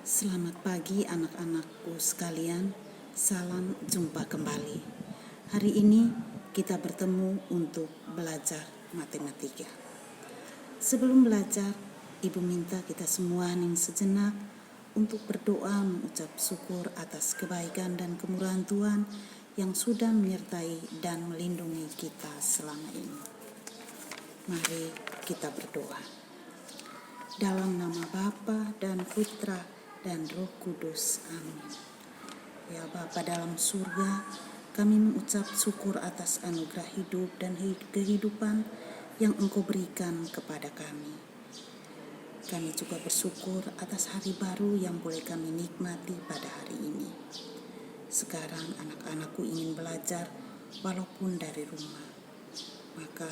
Selamat pagi anak-anakku sekalian, salam jumpa kembali. Hari ini kita bertemu untuk belajar matematika. Sebelum belajar, Ibu minta kita semua hening sejenak untuk berdoa mengucap syukur atas kebaikan dan kemurahan Tuhan yang sudah menyertai dan melindungi kita selama ini. Mari kita berdoa. Dalam nama Bapa dan Putra dan Roh Kudus. Amin. Ya Bapa dalam surga, kami mengucap syukur atas anugerah hidup dan kehidupan yang Engkau berikan kepada kami. Kami juga bersyukur atas hari baru yang boleh kami nikmati pada hari ini. Sekarang anak-anakku ingin belajar walaupun dari rumah. Maka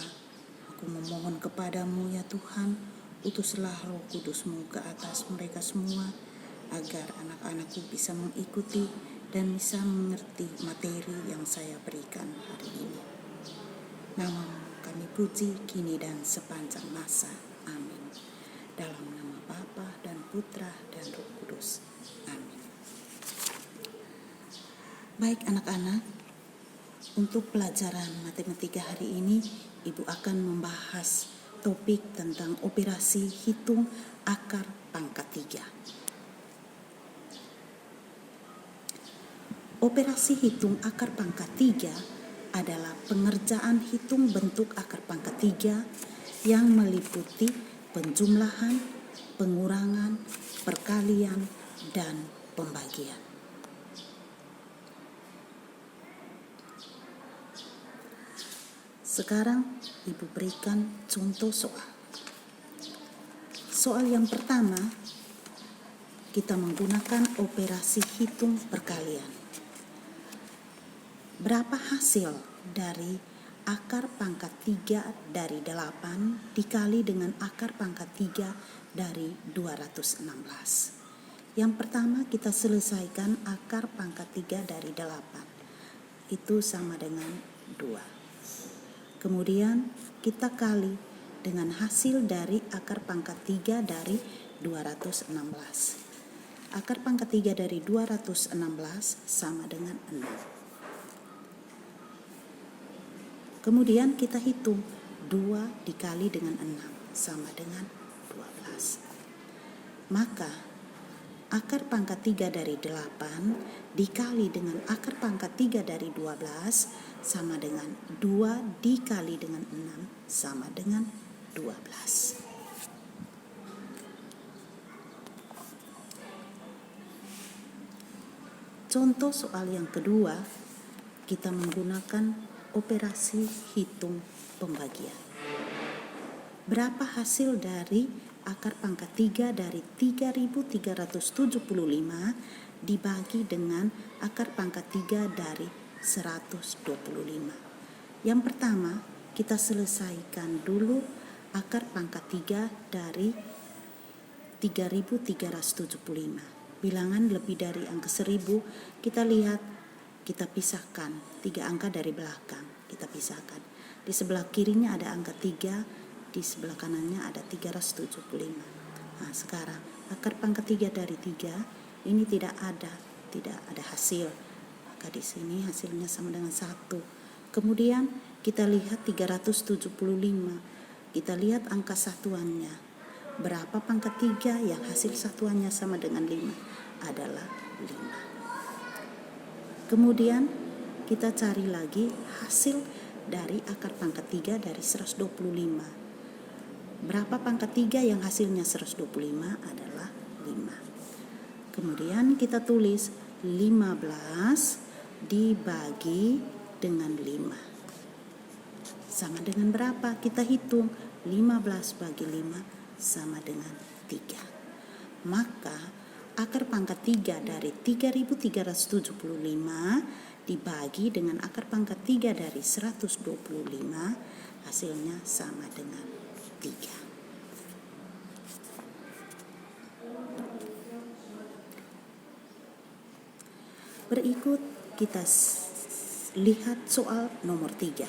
aku memohon kepadamu ya Tuhan, utuslah Roh Kudus-Mu ke atas mereka semua, agar anak-anakku bisa mengikuti dan bisa mengerti materi yang saya berikan hari ini. Nama-Mu kami puji kini dan sepanjang masa. Amin. Dalam nama Bapa dan Putra dan Roh Kudus. Amin. Baik anak-anak, untuk pelajaran matematika hari ini, Ibu akan membahas topik tentang operasi hitung akar pangkat 3. Operasi hitung akar pangkat 3 adalah pengerjaan hitung bentuk akar pangkat 3 yang meliputi penjumlahan, pengurangan, perkalian, dan pembagian. Sekarang Ibu berikan contoh soal. Soal yang pertama, kita menggunakan operasi hitung perkalian. Berapa hasil dari akar pangkat 3 dari 8 dikali dengan akar pangkat 3 dari 216? Yang pertama kita selesaikan akar pangkat 3 dari 8. Itu sama dengan 2. Kemudian kita kali dengan hasil dari akar pangkat 3 dari 216. Akar pangkat 3 dari 216 sama dengan 6. Kemudian kita hitung 2 dikali dengan 6 sama dengan 12. Maka akar pangkat 3 dari 8 dikali dengan akar pangkat 3 dari 12 sama dengan 2 dikali dengan 6 sama dengan 12. Contoh soal yang kedua, kita menggunakan operasi hitung pembagian. Berapa hasil dari akar pangkat 3 dari 3.375 dibagi dengan akar pangkat 3 dari 125? Yang pertama, kita selesaikan dulu akar pangkat 3 dari 3.375. Bilangan lebih dari angka 1000, kita lihat, kita pisahkan 3 angka dari belakang, kita pisahkan. Di sebelah kirinya ada angka 3, di sebelah kanannya ada 375. Nah, sekarang akar pangkat 3 dari 3 ini tidak ada hasil. Maka di sini hasilnya sama dengan 1. Kemudian kita lihat 375. Kita lihat angka satuannya. Berapa pangkat 3 yang hasil satuannya sama dengan 5? Adalah 5. Kemudian kita cari lagi hasil dari akar pangkat 3 dari 125. Berapa pangkat 3 yang hasilnya 125? Adalah 5. Kemudian kita tulis 15 dibagi dengan 5. Sama dengan berapa? Kita hitung 15 bagi 5 sama dengan 3. Maka akar pangkat 3 dari 3.375 dibagi dengan akar pangkat 3 dari 125 hasilnya sama dengan 3. Berikut kita lihat soal nomor 3.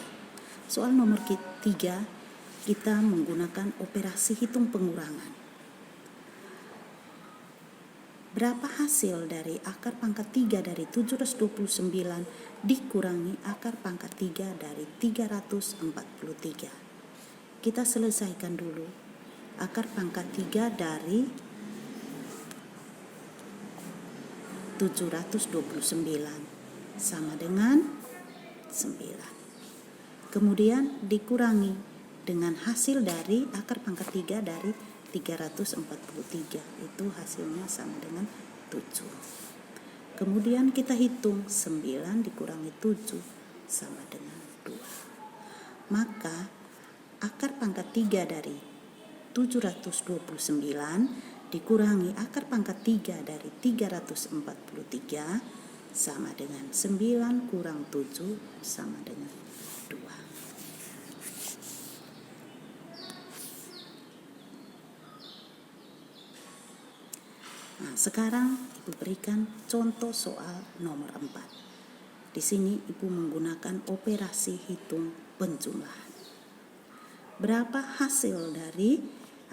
Soal nomor 3 kita menggunakan operasi hitung pengurangan. Berapa hasil dari akar pangkat 3 dari 729 dikurangi akar pangkat 3 dari 343? Kita selesaikan dulu. Akar pangkat 3 dari 729 sama dengan 9. Kemudian dikurangi dengan hasil dari akar pangkat 3 dari 343, itu hasilnya sama dengan 7. Kemudian kita hitung 9 dikurangi 7 sama dengan 2. Maka akar pangkat 3 dari 729 dikurangi akar pangkat 3 dari 343 sama dengan 9 kurang 7 sama dengan 2. Nah, sekarang Ibu berikan contoh soal nomor 4. Di sini Ibu menggunakan operasi hitung penjumlahan. Berapa hasil dari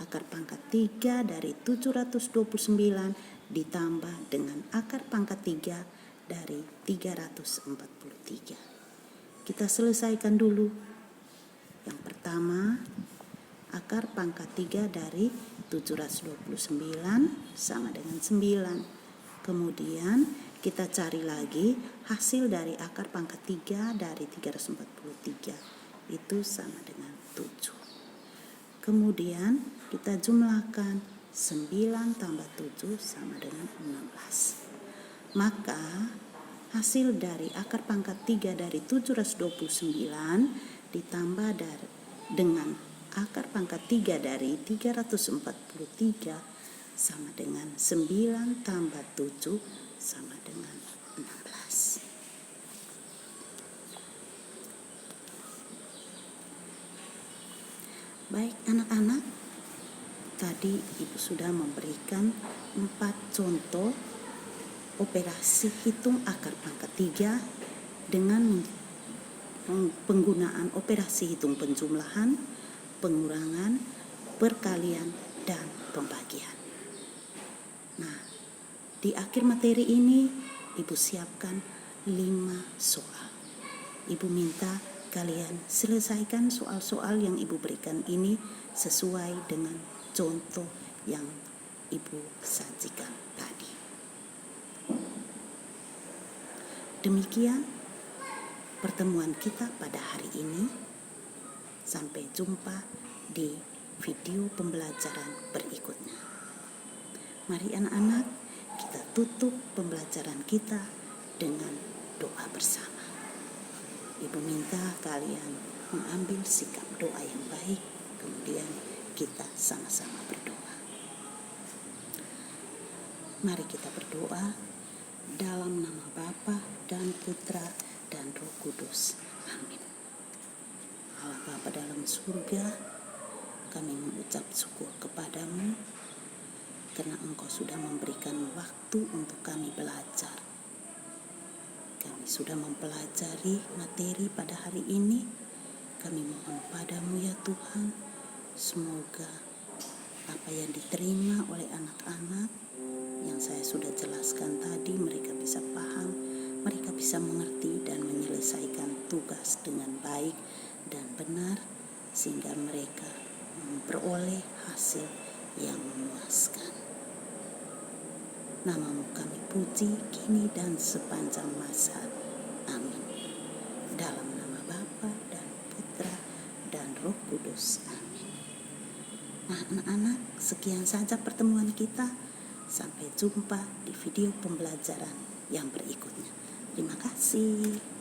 akar pangkat 3 dari 729 ditambah dengan akar pangkat 3 dari 343? Kita selesaikan dulu. Yang pertama, akar pangkat 3 dari 729 sama dengan 9. Kemudian kita cari lagi hasil dari akar pangkat 3 dari 343. Itu sama dengan 7. Kemudian kita jumlahkan 9 tambah 7 sama dengan 16. Maka hasil dari akar pangkat 3 dari 729 ditambah dengan akar pangkat 3 dari 343 sama dengan 9 tambah 7 sama dengan 16. Baik anak-anak, tadi Ibu sudah memberikan 4 contoh operasi hitung akar pangkat 3 dengan penggunaan operasi hitung penjumlahan, pengurangan, perkalian, dan pembagian. Nah, di akhir materi ini Ibu siapkan 5 soal. Ibu minta kalian selesaikan soal-soal yang Ibu berikan ini sesuai dengan contoh yang Ibu sajikan tadi. Demikian pertemuan kita pada hari ini. Sampai jumpa di video pembelajaran berikutnya. Mari anak-anak, kita tutup pembelajaran kita dengan doa bersama. Ibu minta kalian mengambil sikap doa yang baik, kemudian kita sama-sama berdoa. Mari kita berdoa dalam nama Bapa dan Putra dan Roh Kudus. Amin. Allah Bapa dalam surga, kami mengucap syukur kepadamu karena Engkau sudah memberikan waktu untuk kami belajar. Kami sudah mempelajari materi pada hari ini. Kami mohon padamu ya Tuhan, semoga apa yang diterima oleh anak-anak yang saya sudah jelaskan tadi, mereka bisa paham, mereka bisa mengerti dan menyelesaikan tugas dengan baik dan benar, sehingga mereka memperoleh hasil yang memuaskan. Namamu kami puji kini dan sepanjang masa. Amin. Dalam nama Bapa dan Putra dan Roh Kudus. Amin. Nah anak-anak, sekian saja pertemuan kita. Sampai jumpa di video pembelajaran yang berikutnya. Terima kasih.